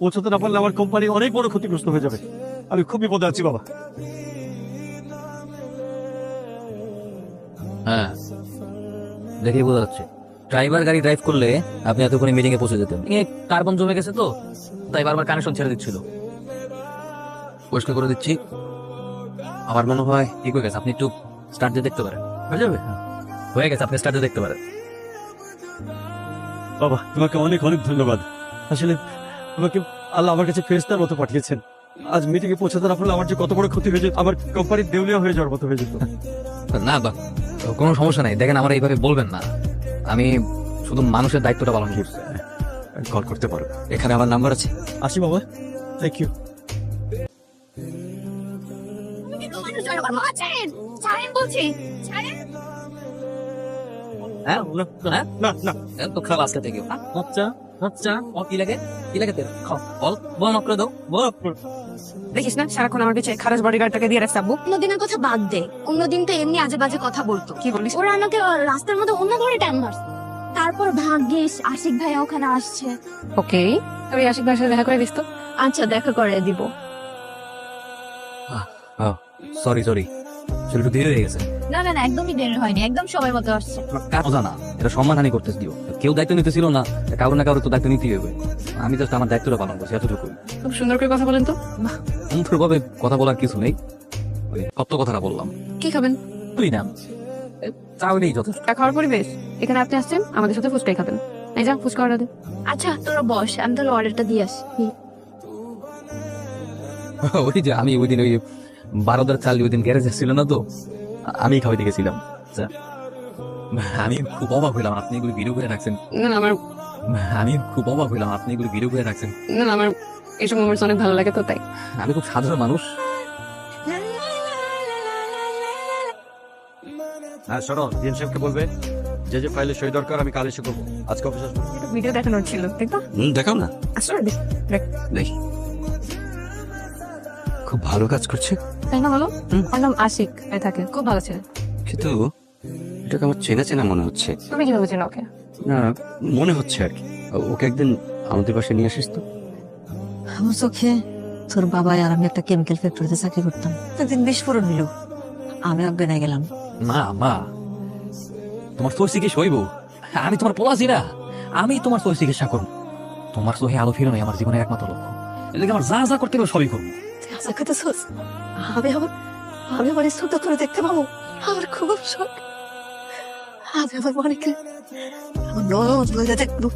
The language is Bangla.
পৌঁছাতে না পারলে আমার কোম্পানি অনেক বড় ক্ষতিগ্রস্ত হয়ে যাবে। আমি খুব বিপদে আছি বাবা। হ্যাঁ, দেখে বোঝা যাচ্ছে ড্রাইভার গাড়ি ড্রাইভ করলে আপনি এতক্ষণে মিটিং এ পৌঁছে যেতেন। কার্বন জমে গেছে তো, তাই বারবার কানেকশন ছেড়ে দিচ্ছিল। পরিষ্কার করে দিচ্ছি। আমার মনে হয় ঠিক হয়ে গেছে। আপনি একটু স্টার্ট দিয়ে দেখতে পারেন। হয়ে যাবে? হয়ে গেছে, আপনি স্টার্ট দিয়ে দেখতে পারেন। বাবা তোমাকে অনেক অনেক ধন্যবাদ। আসলে তোমাকে আল্লাহ আমার কাছে ফেরেশতার মতো পাঠিয়েছেন। আজ মিটিং এ পৌঁছাতে না পারলে আমার যে কত বড় ক্ষতি হয়ে যেত, আমার কোম্পানির দেউলিয়া হয়ে যাওয়ার মতো হয়ে যেত। না বা কোনো সমস্যা নাই। দেখেন, আমার এইভাবে বলবেন না। আমি শুধু মানুষের দায়িত্বটা পালন করছি। কল করতে পারো। এখানে আমার নাম্বার আছে। আসি বাবা, থ্যাংক ইউ। হ্যাঁ, না না, তো খারাপ আজকে থেকে। আচ্ছা আচ্ছা, কি লাগে? কি লাগে তোর? খাও, বল বল, মাফ করে দাও, বল। দেখিস না সারাক্ষণ আমার পিছনে খারাজ বডিগার্ডটাকে দিয়ে রাখছে আব্বু। অন্যদিনের কথা বাদ দে, অন্যদিন তো এমনি আজে বাজে কথা বলতো। কি বলিস? ওরা আমাকে রাস্তার মধ্যে অন্য ধরে টাইম মারছে। তারপর ভাগ্যিস আশিক ভাইয়া ওখানে আসছে। ওকে, তুই আশিক ভাইয়ের সাথে দেখা করে দিস তো। আচ্ছা, দেখা করে দিব। সরি সরি, সেটা একটু দেরি হয়ে গেছে। না না না, একদমই দেরি হয়নি, একদম সময় মতো আসছে। মজা না, এটা সম্মানহানি করতে দিও। কেউ দায়িত্ব নিতেছিল না, কারো না কারো তো দায়িত্ব নিতেই হবে। আমি জাস্ট আমার দায়িত্বটা পালন করছি, এতটুকু। খুব সুন্দর করে কথা বলেন তো। সুন্দর ভাবে কথা বলার কিছু নেই, সত্য কথাটা বললাম। কি খাবেন? তুই না চাউলেই যথেষ্ট। চা খাওয়ার পরিবেশ। এখানে আপনি আসছেন, আমাদের সাথে ফুচকাই খাবেন। এই যা, ফুচকা অর্ডার দে। আচ্ছা তোরা বস, আমি তোর অর্ডারটা দিয়ে আসি। ওই যে আমি ওই দিন ওই 12,000 চাল ওই দিন গ্যারেজ ছিল না তো, আমি খাওয়াইতে গেছিলাম। আচ্ছা, আমি খুব অবাক হইলাম আপনি এগুলো ভিডিও করে রাখছেন। না না, আমি খুব অবাক হইলাম আপনি এগুলো ভিডিও করে রাখছেন। না আমার এইসব মোমেন্টস অনেক ভালো লাগে তো, তাই। আমি খুব সাধারণ মানুষ। হ্যাঁ শোনো, ডিএম সাহেবকে বলবে যে যে ফাইলে সই দরকার আমি কাল এসে করবো। আজকে অফিস আসবো। ভিডিও দেখানোর ছিল, দেখো। দেখাও না, আসলে দেখি। খুব ভালো কাজ করছে। তাই না বলো? ওর নাম আশিক, এ থাকে, খুব ভালো ছেলে। কিন্তু এটাকে আমার চেনা চেনা মনে হচ্ছে। তুমি কিভাবে চেনো ওকে? না, মনে হচ্ছে আর কি। ওকে একদিন আমাদের বাসায় নিয়ে আসিস তো। আমার চোখে তোর বাবা আর আমি একটা কেমিক্যাল ফ্যাক্টরিতে চাকরি করতাম। একদিন বিস্ফোরণ হইল, আমি অজ্ঞান হয়ে গেলাম। মা মা, তোমার তোর চিকিৎসা হইব। আমি তোমার পোলাছি না, আমি তোমার তোর চিকিৎসা করবো। তোমার চোখে আলো ফিরো নাই আমার জীবনের একমাত্র লক্ষ্য। এদিকে আমার যা যা করতে হবে সবই করবো। আশা করতেছোস আমি আমার ছোট করে দেখতে পাবো? আমার খুব শখ। আমি আমার মনেকে আমার নরম দেখবো।